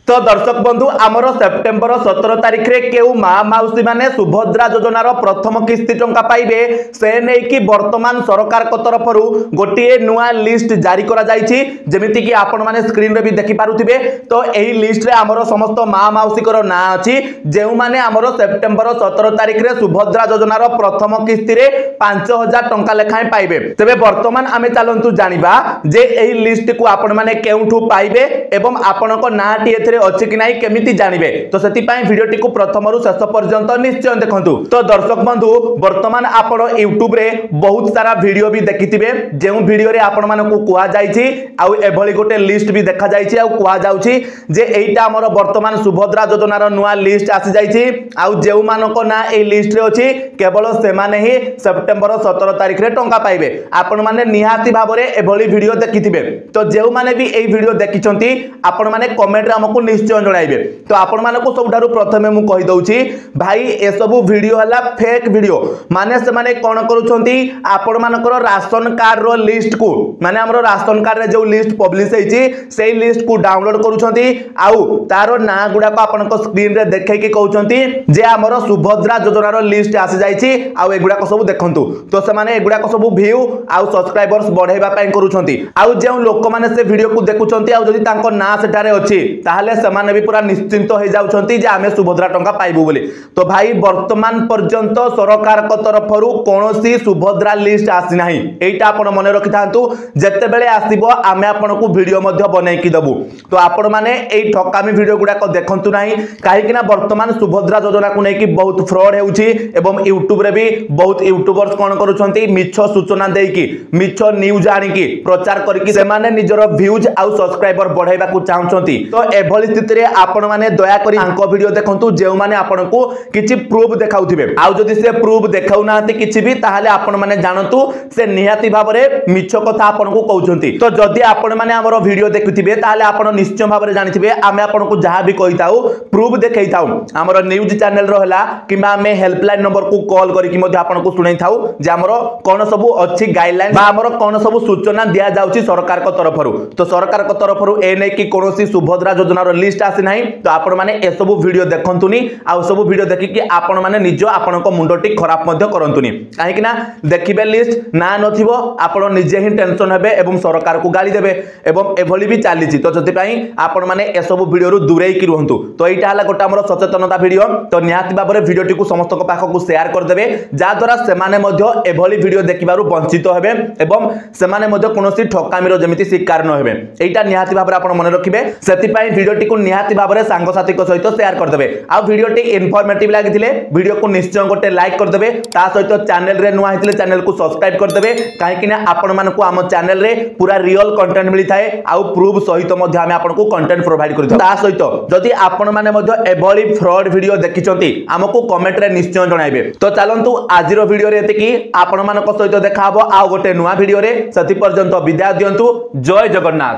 तो दर्शक बंधु आमर सेप्टेम्बर 17 तारिख रे केउ माँ माउसी माने सुभद्रा योजनार प्रथम किस्ती टंका पाइबे से नहीं कि वर्तमान सरकार तरफ गोटे नुआ लिस्ट जारी करा जायछि जेमिति कि आपण माने स्क्रीन रे भी देखि पारुथिबे। तो एही लिस्ट रे आमर समस्त माँ माउसी कर ना अछि जेउ माने आमर सेप्टेम्बर 17 तारिख रे सुभद्रा योजनार प्रथम किस्ती रे 5000 टंका लेखाएं पाइबे। तेबे वर्तमान आमे चलंतु जानिबा जे एही लिस्ट को आपण माने केउठु पाइबे एवं आपनको नाटी एथिरे अछि कि नाही केमिति जानिबे। तो सेति पई वीडियोटी को प्रथमरु शेष पर्यंत निश्चय देखंतु। तो दर्शक बंधु वर्तमान आपण YouTube रे बहुत सारा वीडियो भी देखिथिबे जेउ वीडियो रे आपण मानको कुआ जायछि आउ एभली गोटे लिस्ट भी देखा जायछि आउ कुआ जाउछि जे एइटा हमर वर्तमान सुभद्रा योजनार नुआ लिस्ट आसी जायछि आउ जेउ मानको ना ए लिस्ट रे अछि केवल से माने ही सेप्टेम्बर 17 तारिख रे टंका पाइबे। आपण माने निहाती भाबरे एभली वीडियो देखिथिबे। तो जेउ माने भी एई वीडियो देखिचंती आपण माने कमेंट रे हमकु निश्चय जणाइबे। तो आपण मानको सबठारु प्रथमे मु कहि दउछि भाई ए सब वीडियो हला फेक वीडियो माने से माने कोन करूछंती आपण मानकर राशन कार्ड रो लिस्ट को माने हमरो राशन कार्ड रे जो लिस्ट पब्लिश हेछि सेही लिस्ट को डाउनलोड करूछंती आउ तारो ना गुडा को आपनको स्क्रीन रे देखै कि कहउछंती जे हमरो सुभद्रा योजना रो लिस्ट आसी जायछि आउ एगुडा को सब देखंतु। तो से माने एगुडा को सब व्यू आउ सब्सक्राइबर्स बढ़ाइबा पई करूछंती आउ जे लोक माने से वीडियो को देखुछंती आउ जदि तांको ना सेठारे अछि ताहाले से माने भी पूरा निश्चिंत हो जाउछंती जे आमे सुभद्रा टंका पाइबु बोली। तो भाई वर्तमान पर्यंत सरकार को तरफरु कोनोसी सुभद्रा लिस्ट आसी नाही एटा आपण मने रखि थांतु जत्ते बेले आसीबो आमे आपनको वीडियो मध्ये बनै कि दबु। तो आपण माने एई ठकामी वीडियो गुडा को देखंतु नाही काहे कि ना वर्तमान सुभद्रा योजना को नै कि बहुत फ्रॉड हेउची एवं YouTube रे भी बहुत यूट्यूबर्स कोन करूछंती मिछ सूचना देई कि मिछ न्यूज आनी कि प्रचार करके से माने निजर व्यूज आउ सब्सक्राइबर बढ़ाइबा को चाहउछंती। तो एभली स्थिति रे आपण माने दया करी आंको वीडियो देखंतु जेउ माने आपनको किछि प्रूफ देखाउथिबे आउ जदि से प्रूफ देखाउ नाहंती किछि भी ताहाले आपण माने जानंतु से निहाती भाबरे मिछ कथा आपनको कहउछंती। तो जदि आपण माने हमरो वीडियो देखुथिबे ताहाले आपण निश्चय भाबरे जानिथिबे आमे आपनको जहा भी कहिताउ प्रूफ देखाइताउ हमरो न्यूज चैनल रो हला किबा आमे हेल्पलाइन नंबर को कॉल करी कि मध्ये आपनको सुनाई थाउ जे हमरो कोन सब अछि गाइडलाइन बा हमरो कोन सब सूचना दिया जाउछि सरकार को तरफरु। तो सरकार को तरफरु ए नै कि कोनोसी सुभद्रा योजना रो लिस्ट आसी नाही। तो आपण माने ए सब वीडियो देखंतुनी आ सब वीडियो देखि कि आपण माने निजो आपनको मुंडटी खराब मध्ये करंतुनी काहे कि ना देखिबे लिस्ट ना नथिबो आपण निजे ही टेंशन हेबे एवं सरकार को गाली देबे एवं एभली भी चालीछि। तो जति पई आपण माने ए सब वीडियो रु दूरेई कि रहंतु। तो एटा हला गोटा हमर सचेतनता वीडियो। तो निहाती बाबरे वीडियोटी को समस्त को पाखो को शेयर कर देबे जा द्वारा से माने मध्ये एभली वीडियो देखिबारु वंचित हेबे एवं से माने मध्ये कोनोसी ठकामीर जेमिति शिकार न हेबे एटा निहाती बाबरे आपण मन रखिबे। सेति पई वीडियोटी को निहाती बाबरे सांग साथी को सहित शेयर कर देबे। आ वीडियोटी इन्फॉर्मेटिव लागिथिले वीडियो को निश्चय गोटे लाइक कर देबे ता सहित चैनल रे नुआ हितले चैनल को सब्सक्राइब कर देबे काहे कि ना आपण मानको हम चैनल रे पूरा रियल कंटेंट मिली थाए आ प्रूफ सहित मध्ये हम आपनको कंटेंट प्रोवाइड करितो। ता सहित जदि आपण माने मध्ये एभली फ्रॉड वीडियो देखिचंती हमको कमेंट रे निश्चय जणाइबे। तो चलंतु आजिरो वीडियो रे एतिकी आपण मानको सहित देखाबो आ गोटे नुआ वीडियो रे सति पर्यंत विदाय दियंतु। जय जगन्नाथ।